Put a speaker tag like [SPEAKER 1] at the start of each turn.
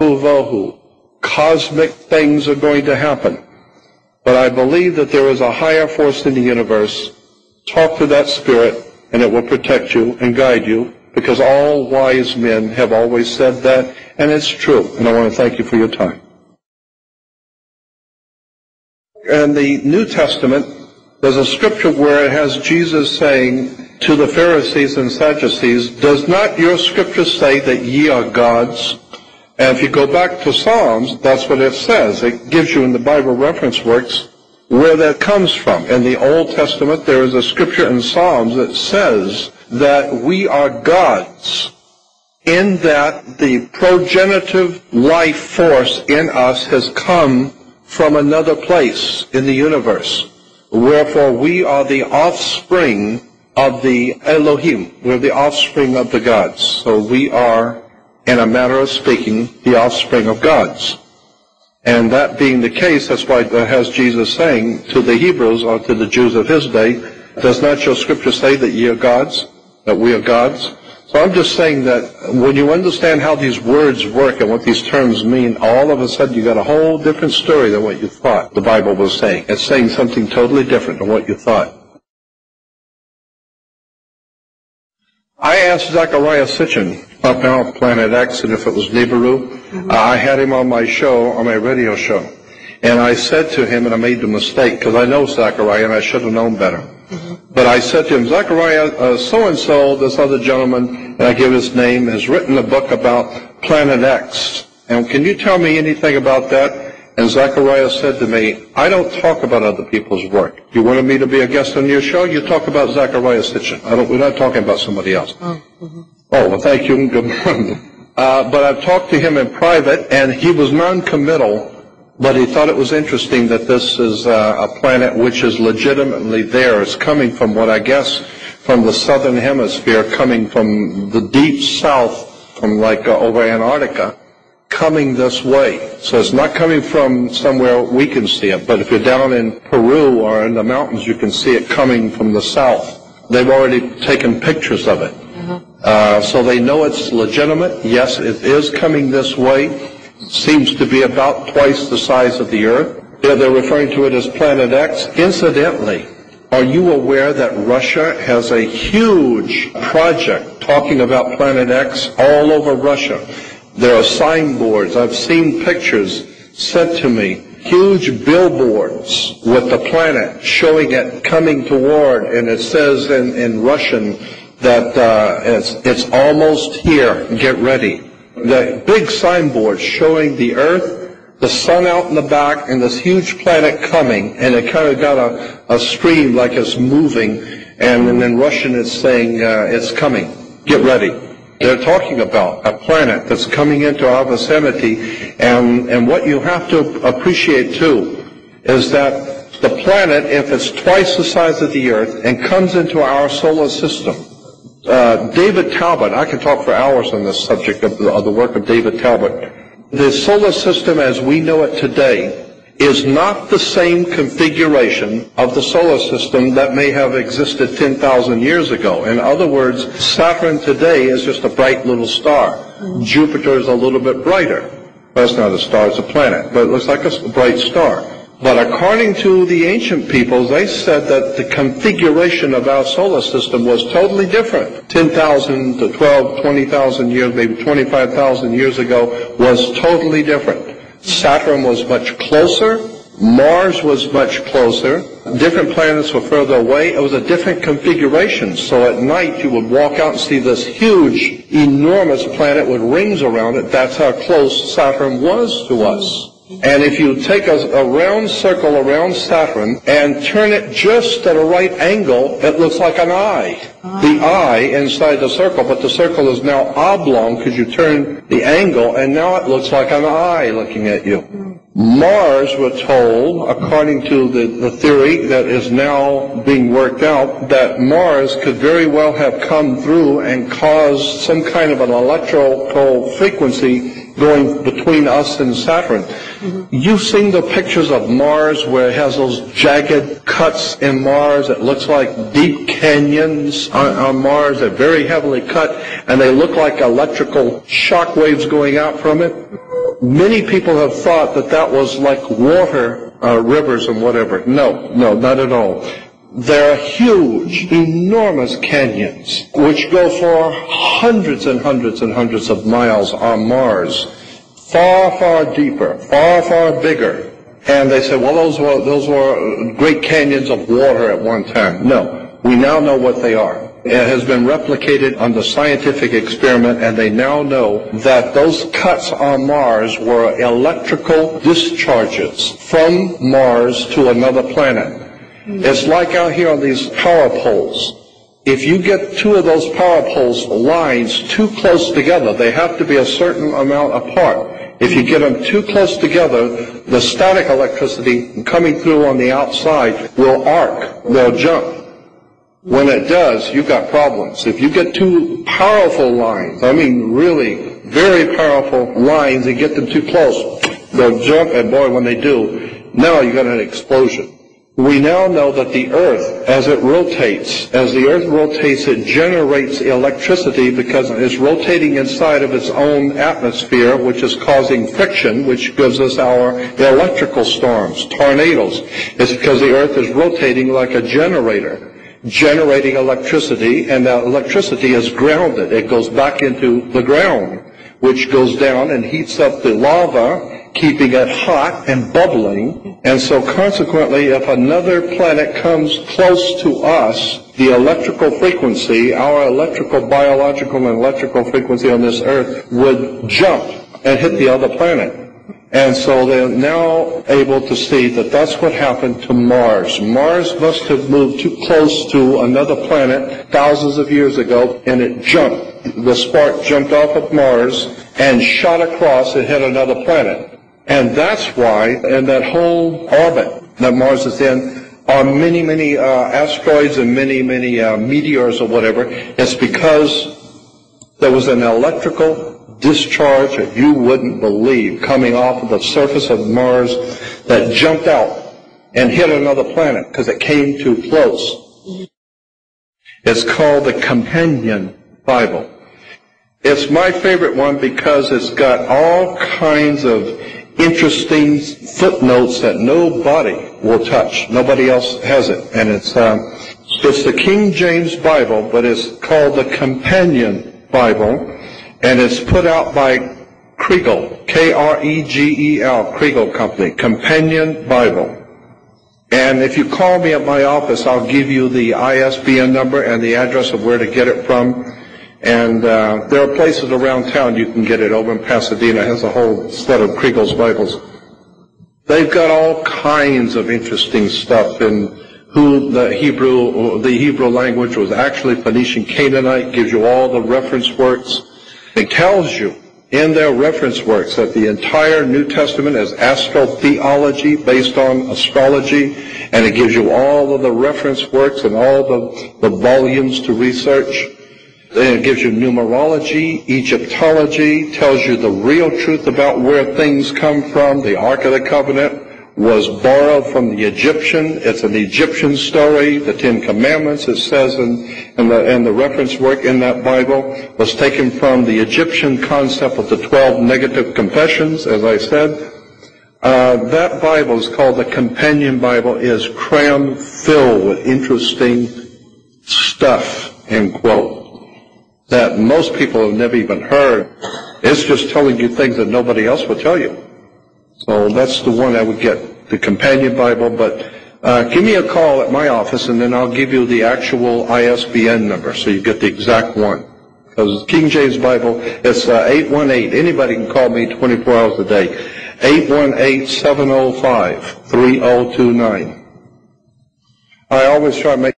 [SPEAKER 1] vohu. Cosmic things are going to happen. But I believe that there is a higher force in the universe. Talk to that spirit, and it will protect you and guide you, because all wise men have always said that, and it's true. And I want to thank you for your time. In the New Testament, there's a scripture where it has Jesus saying to the Pharisees and Sadducees, does not your scripture say that ye are gods? And if you go back to Psalms, that's what it says. It gives you in the Bible reference works where that comes from. In the Old Testament, there is a scripture in Psalms that says that we are gods, in that the progenitive life force in us has come from another place in the universe. Wherefore we are the offspring of the Elohim. We're the offspring of the gods. So we are, in a manner of speaking, the offspring of gods. And that being the case, that's why it has Jesus saying to the Hebrews, or to the Jews of his day, does not your scripture say that ye are gods, that we are gods? So I'm just saying that when you understand how these words work and what these terms mean, all of a sudden you got a whole different story than what you thought the Bible was saying. It's saying something totally different than what you thought. I asked Zechariah Sitchin about Planet X and if it was Nibiru. I had him on my show, on my radio show. And I said to him, and I made the mistake, because I know Zechariah and I should have known better. But I said to him, Zechariah, so-and-so, this other gentleman, and I give his name, has written a book about Planet X. And can you tell me anything about that? And Zechariah said to me, I don't talk about other people's work. You wanted me to be a guest on your show? You talk about Zechariah Sitchin. We're not talking about somebody else. Oh, well, thank you and good morning. But I've talked to him in private, and he was non-committal. But he thought it was interesting that this is a planet which is legitimately there. It's coming from what I guess from the southern hemisphere, coming from the deep south, from like over Antarctica, coming this way. So it's not coming from somewhere we can see it. But if you're down in Peru or in the mountains, you can see it coming from the south. They've already taken pictures of it. So they know it's legitimate. Yes, it is coming this way. Seems to be about twice the size of the Earth. They're referring to it as Planet X. Incidentally, are you aware that Russia has a huge project talking about Planet X all over Russia? There are signboards. I've seen pictures sent to me. Huge billboards with the planet showing it coming toward, and it says in Russian that it's almost here. Get ready. The big signboard showing the Earth, the sun out in the back, and this huge planet coming, and it kind of got a stream like it's moving, and in Russian it's saying it's coming. Get ready. They're talking about a planet that's coming into our vicinity, and what you have to appreciate too is that the planet, if it's twice the size of the Earth and comes into our solar system, David Talbot, I can talk for hours on this subject of the work of David Talbot. The solar system as we know it today is not the same configuration of the solar system that may have existed 10,000 years ago. In other words, Saturn today is just a bright little star. Jupiter is a little bit brighter. That's not a star, it's a planet, but it looks like a bright star. But according to the ancient peoples, they said that the configuration of our solar system was totally different. 10,000 to 12, 20,000 years, maybe 25,000 years ago was totally different. Saturn was much closer. Mars was much closer. Different planets were further away. It was a different configuration. So at night you would walk out and see this huge, enormous planet with rings around it. That's how close Saturn was to us. And if you take a round circle around Saturn and turn it just at a right angle, it looks like an eye. The eye inside the circle, but the circle is now oblong because you turn the angle, and now it looks like an eye looking at you. Mars, we're told, according to the theory that is now being worked out, that Mars could very well have come through and caused some kind of an electrical frequency going between us and Saturn. You've seen the pictures of Mars where it has those jagged cuts in Mars. It looks like deep canyons on Mars. They're very heavily cut, and they look like electrical shock waves going out from it. Many people have thought that that was like water, rivers and whatever. No, not at all. There are huge, enormous canyons which go for hundreds and hundreds and hundreds of miles on Mars, far, far deeper, far, far bigger. And they say, well, those were great canyons of water at one time. No, we now know what they are. It has been replicated on the scientific experiment, and they now know that those cuts on Mars were electrical discharges from Mars to another planet. It's like out here on these power poles. If you get two of those power poles lines too close together, they have to be a certain amount apart. If you get them too close together, the static electricity coming through on the outside will arc, they'll jump. When it does, you've got problems. If you get two powerful lines, I mean really very powerful lines, and get them too close, they'll jump, and boy, when they do, now you got an explosion. We now know that the Earth, as the Earth rotates, it generates electricity because it's rotating inside of its own atmosphere, which is causing friction, which gives us our electrical storms, tornadoes. It's because the Earth is rotating like a generator, generating electricity, and that electricity is grounded. It goes back into the ground, which goes down and heats up the lava, keeping it hot and bubbling. And so consequently, if another planet comes close to us, the electrical frequency, our electrical, biological, and electrical frequency on this Earth would jump and hit the other planet. And so they're now able to see that that's what happened to Mars. Mars must have moved too close to another planet thousands of years ago, and it jumped. The spark jumped off of Mars and shot across and hit another planet. And that's why in that whole orbit that Mars is in are many, many asteroids and many, many meteors or whatever. It's because there was an electrical discharge that you wouldn't believe coming off of the surface of Mars that jumped out and hit another planet because it came too close. It's called the Companion Bible. It's my favorite one because it's got all kinds of interesting footnotes that nobody will touch. Nobody else has it. And it's the King James Bible, but it's called the Companion Bible, and it's put out by Kregel, K-R-E-G-E-L, Kregel Company, Companion Bible. And if you call me at my office, I'll give you the ISBN number and the address of where to get it from. And there are places around town you can get it. Over in Pasadena has a whole set of Kregel's Bibles. They've got all kinds of interesting stuff in who the Hebrew language was actually Phoenician Canaanite, gives you all the reference works. It tells you in their reference works that the entire New Testament is astrotheology based on astrology, and it gives you all of the reference works and all the volumes to research. It gives you numerology, Egyptology, tells you the real truth about where things come from. The Ark of the Covenant was borrowed from the Egyptian. It's an Egyptian story. The Ten Commandments, it says in the reference work in that Bible, was taken from the Egyptian concept of the 12 negative confessions, as I said. That Bible is called the Companion Bible, is crammed filled with interesting stuff, end quote, that most people have never even heard. It's just telling you things that nobody else will tell you. So that's the one I would get, the Companion Bible. But give me a call at my office, and then I'll give you the actual ISBN number so you get the exact one. Because King James Bible, it's 818. Anybody can call me 24 hours a day. 818-705-3029. I always try to make